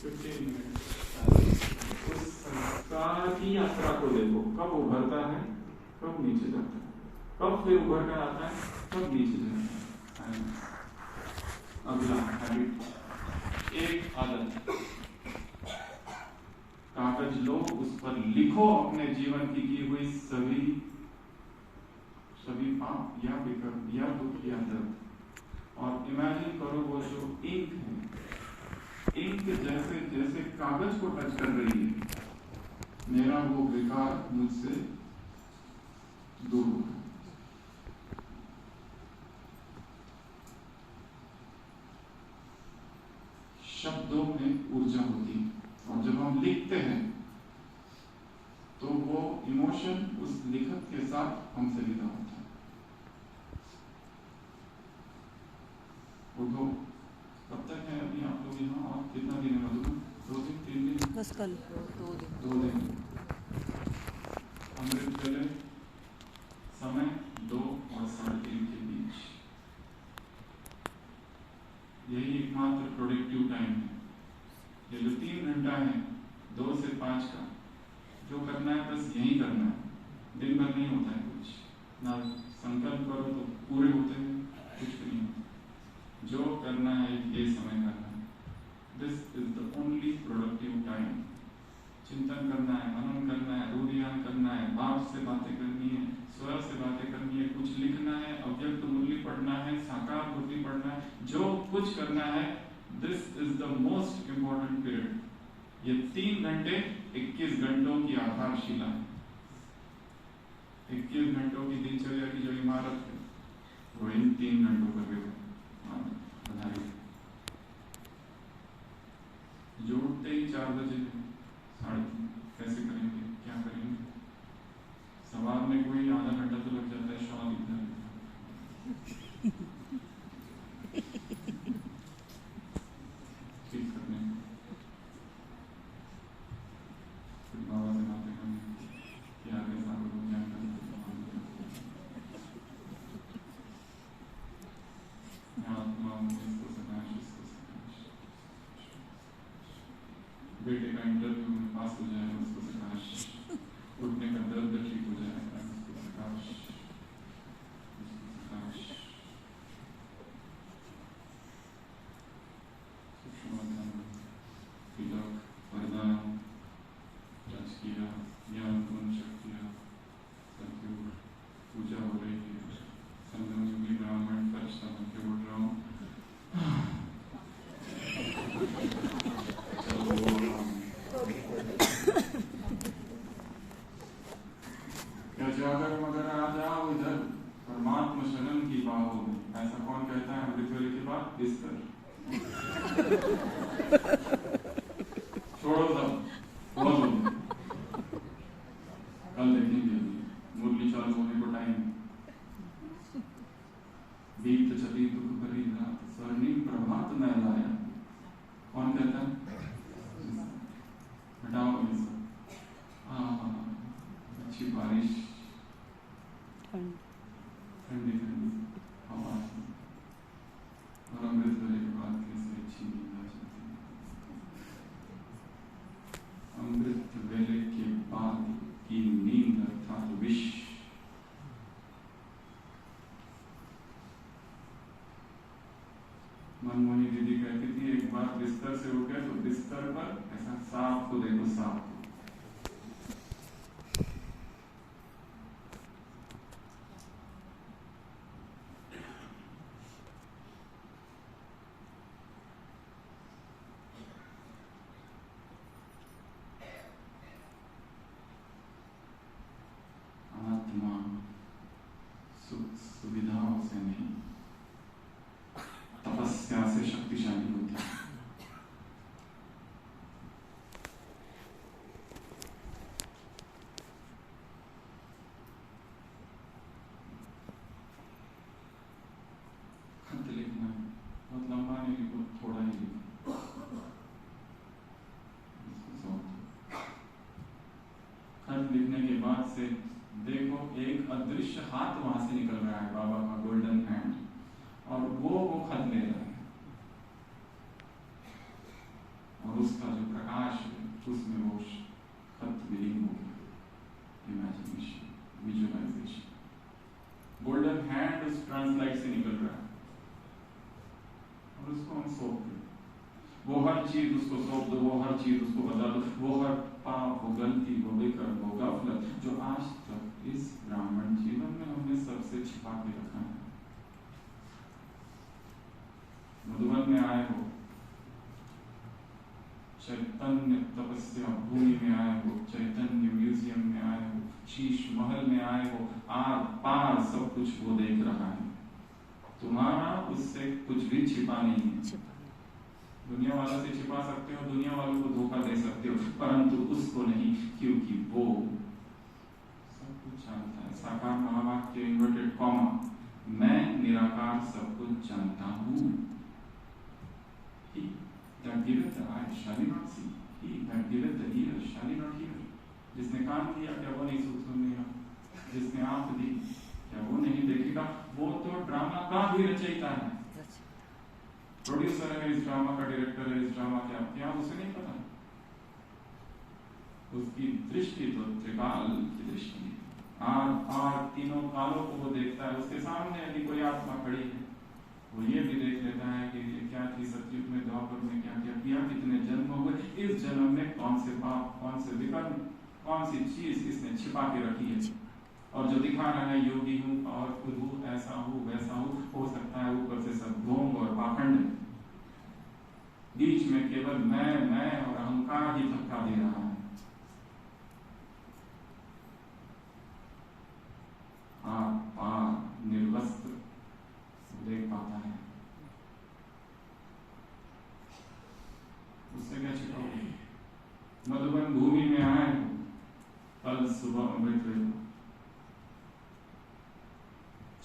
15 minute उस संस्कार की यात्रा को देखो, कब उभरता है, कब नीचे जाता है, कब फिर उभर कर आता है, कब नीचे जाता है। अगला हैबिट, एक आदत, कागज लो, उस पर लिखो अपने जीवन की हुई सभी पाप या विकर्म या दुख या दर्द, और इमेजिन करो वो जो इंक है, इंक जैसे जैसे कागज को टच कर रही है, मेरा वो विकार मुझसे दूर होगा। शब्दों में ऊर्जा होती है, और जब हम लिखते हैं तो वो इमोशन उस लिखत के साथ हमसे विदा होता है। उठो, कब तक है अभी आप लोग यहाँ? और कितना दिन है मधु? 2 दिन 3 दिन? बस कल 2 दिन। अमृत वेले समय 2 और 3:30 के बीच, यही एकमात्र प्रोडक्टिव टाइम है। ये जो 3 घंटा है 2 से 5 का, जो करना है बस यही करना है। दिन भर नहीं होता है कुछ, ना संकल्प करो तो पूरे होते हैं, कुछ भी नहीं होता। जो करना है ये समय करना है। This is the only productive time. चिंतन करना है, मनन करना है, रूढ़ियान करना है, बाप से बातें करनी है, स्वर से बातें करनी है, कुछ लिखना है, अव्यक्त मुरली पढ़ना है, साकार मुरली पढ़ना है, जो कुछ करना है, this is the most important period. ये 3 घंटे 21 घंटों की आधारशिला है। 21 घंटों की दिनचर्या की जो इमारत है वो इन 3 घंटों पर बनाई। जो उठते ही 4 बजे 3:30, कैसे करेंगे, क्या करेंगे? सवार में कोई आधा घंटा तो लग जाता है शॉल इधर ठीक करने, फिर बाबा से बातें करने, क्या आगे साहब को क्या करना, आत्मा इसको सकाश, इसको सकाश, बेटे का इंटरव्यू में पास हो जाए उसको सकाश, उठने का दर्द ठीक हो जाएगा उसको सकाश, उसको सकाश। तिलक, वरदान, राजकीय ज्ञान गुण शक्तियाँ, सतयुग, पूजा हो रही है, संगम युगी ब्राह्मण फरिश्ता बन के उठ रहा हूँ। क्या जागर मगर आ जाओ इधर परमात्मा शरण की बाहों में, ऐसा कौन कहता है अमृत वेले के बाद? बिस्तर छोड़ो सब, बहुत हो गया, कल देखेंगे। मुरली चालू होने को टाइम, बीत चली दुख भरी रात, स्वर्णिम प्रभात में लाया, कौन कहता है? हटाओ ये सब। अच्छी बारिश, ठंडी ठंडी हवा, और अमृत वेले के बाद कैसे अच्छी नींद आ जाती है। अमृत वेले के बाद की नींद अर्थात विश, मनमोहनी दीदी कहती थी एक बार बिस्तर से उठे तो बिस्तर पर ऐसा सांप को देखो, सांप को। आत्मा सुख सुविधाओं से नहीं, तपस्या से शक्तिशाली होती है। खत लिखना बहुत लंबा नहीं लिखो, थोड़ा ही लिखो। खत लिखने के बाद से देखो एक अदृश्य हाथ वहां से निकल रहा है, बाबा का गोल्डन हैंड, और वो खत ले रहा है। और उसका जो प्रकाश है उसमें वो खत विलीन हो गया। Imagination, visualisation. गोल्डन हैंड उस ट्रांसलाइट से निकल रहा है और उसको हम सौंप दें। वो हर चीज उसको सौंप दो, वो हर चीज उसको बता दो, वो हर पाप, वो गलती, वो बेकर, वो गफलत जो आज तक इस ब्राह्मण जीवन में हमने सबसे छिपा के रखा है। मधुबन में आए हो, चैतन्य तपस्या भूमि में आए हो, चैतन्य म्यूजियम में आए हो, शीश महल में आए हो, आर पार सब कुछ वो देख रहा है। तुम्हारा उससे कुछ भी छिपा नहीं है। दुनिया वालों से छिपा सकते हो, दुनिया वालों को धोखा दे सकते हो, परंतु उसको नहीं, क्योंकि वो सब कुछ जानता है। साकार महावाक्य इन्वर्टेड कॉमा, मैं निराकार सब कुछ जानता हूँ। He that giveth the eye shall not see. He that giveth the ear shall not hear. जिसने कान दिया क्या वो नहीं सुनेगा? जिसने आंख दी क्या वो नहीं देखेगा? वो तो ड्रामा का भी रचयिता है, प्रोड्यूसर है इस ड्रामा का, डायरेक्टर है इस ड्रामा का। क्या उसे नहीं पता? उसकी दृष्टि तो त्रिकाल की दृष्टि है, आर पार तीनों कालों को वो देखता है। उसके सामने यदि कोई आत्मा खड़ी है, वो ये भी देख लेता है कि ये क्या थी सतयुग में, द्वापर में क्या क्या किया, कितने जन्म हो गए, इस जन्म में कौन से पाप, कौन से विकर्म, कौन सी चीज इसने छिपा के रखी है। और जो दिखा रहा है योगी हूँ, पावरफुल हूँ, ऐसा हूँ, वैसा हूँ, हो सकता है ऊपर से सब ढोंग और पाखंड, बीच में केवल मैं और अहंकार ही धक्का दे रहा है। पार निर्वस्त्र देख पाता है, उससे क्या छिपाओगे? मधुबन भूमि में आए, कल सुबह अमृत वेला,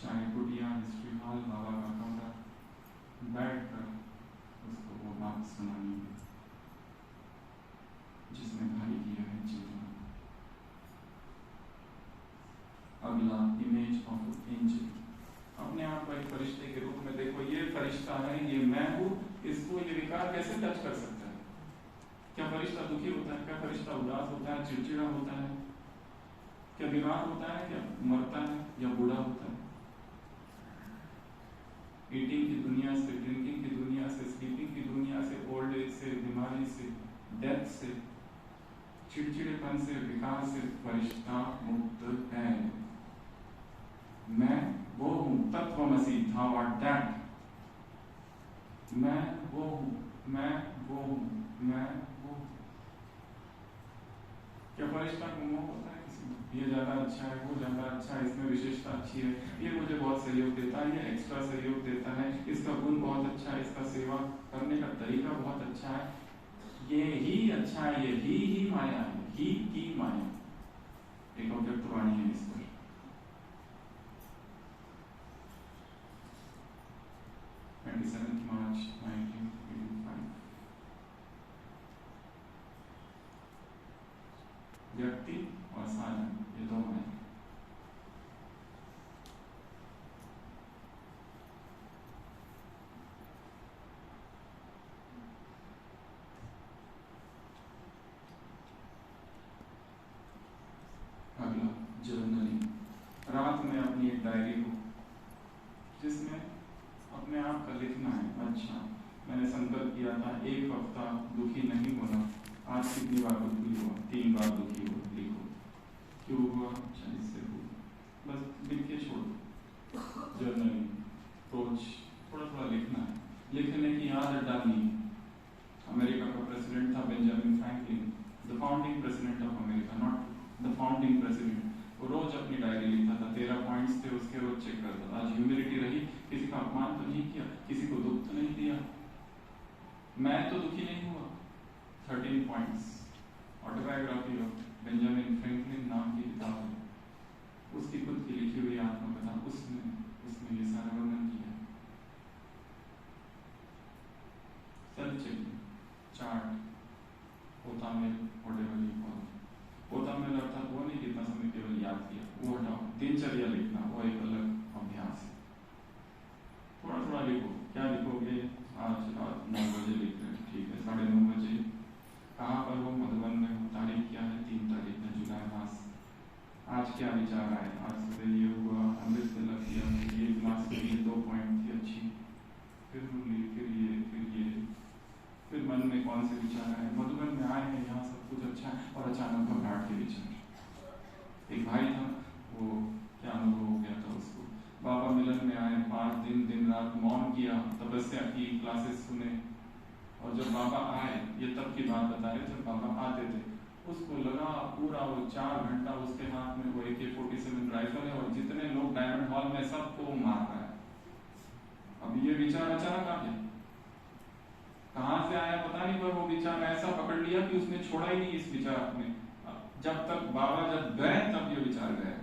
चाय कुटिया, हिस्ट्री हॉल, बाबा का कमरा, बैठकर उसको वो बात सुनानी है जिसने भारी किया है जीवन। अगला, इमेज ऑफ एंजल। अपने आप को एक फरिश्ते के रूप में देखो। ये फरिश्ता है, ये मैं हूँ। इसको ये विकार कैसे टच कर सकता है? क्या फरिश्ता दुखी होता है? क्या फरिश्ता उदास होता है, चिड़चिड़ा होता है? क्या बीमार होता है? क्या मरता है या बूढ़ा होता है? ईटिंग की दुनिया से, ड्रिंकिंग की दुनिया से, स्लीपिंग की दुनिया से, ओल्ड एज से, बीमारी से, डेथ से, चिड़चिड़ेपन से, विकार से फरिश्ता मुक्त है। मैं वो हूँ, तत्वमसि, thou art that। मैं वो हूँ, मैं वो हूँ, मैं वो। क्या फरिश्ता को मोह होता है किसी में? ये ज्यादा अच्छा है, वो ज्यादा अच्छा है, इसमें विशेषता अच्छी है, ये मुझे बहुत सहयोग देता है, ये एक्स्ट्रा सहयोग देता है, इसका गुण बहुत अच्छा है, इसका सेवा करने का तरीका बहुत अच्छा है, ये ही अच्छा है, ये ही माया है, ही की माया। एक अव्यक्त वाणी है इस पर। मार्च 1985। व्यक्ति और साधन, ये दो हैं। अगला, जर्नलिंग। रात में अपनी एक डायरी हो जिसमें अपने आप का लिखना है। अच्छा, मैंने संकल्प किया था 1 हफ्ता दुखी नहीं होना, आज कितनी बार दुखी हुआ? 3 बार दुखी हुआ, लिखो। क्यों हुआ? अच्छा, इससे हुआ, बस लिख के छोड़ दो। जर्नलिंग रोज थोड़ा थोड़ा लिखना है, लिखने की आदत डालनी है। अमेरिका का प्रेसिडेंट था Benjamin Franklin, the founding president of America, not the founding president. वो रोज अपनी डायरी लिखता था, 13 पॉइंट्स थे उसके, रोज चेक करता था। आज ह्यूमिलिटी रही, किसी का अपमान तो नहीं किया, किसी को दुख तो नहीं दिया, मैं तो दुखी नहीं हुआ। 13 points, autobiography of Benjamin Franklin नाम की किताब है, उसकी खुद की लिखी हुई आत्मकथा, उसने ये सारा वर्णन किया। सेल्फ चेकिंग चार्ट, होता मेल, व्हाटएवर यू कॉल। होता मेल अर्थात वो नहीं कितना समय केवल याद किया, वो हटाओ। दिनचर्या लिखना वो एक अलग अभ्यास है। थोड़ा थोड़ा लिखो। क्या लिखोगे? आज रात 9 बजे लिख रहे हैं, ठीक है, 9:30 बजे कौन से विचार आए, मधुबन में आए हैं, यहाँ सब कुछ अच्छा है, और अचानक घबराहट के विचार। एक भाई था, वो क्या अनुभव हो गया था उसको, बाबा मिलन में आए, 5 दिन दिन रात मौन किया, तपस्या की, क्लासेस सुने, और जब बाबा आए, ये तब की बात बता रहे, जब बाबा आते थे, उसको लगा पूरा वो 4 घंटा उसके हाथ में वो AK-47 राइफल है, और जितने लोग डायमंड हॉल में सबको मार रहा है। अब ये विचार अचानक आ गया, कहां से आया पता नहीं, पर वो विचार ऐसा पकड़ लिया कि उसने छोड़ा ही नहीं इस विचार में। जब तक बाबा जब गए तब ये विचार गया।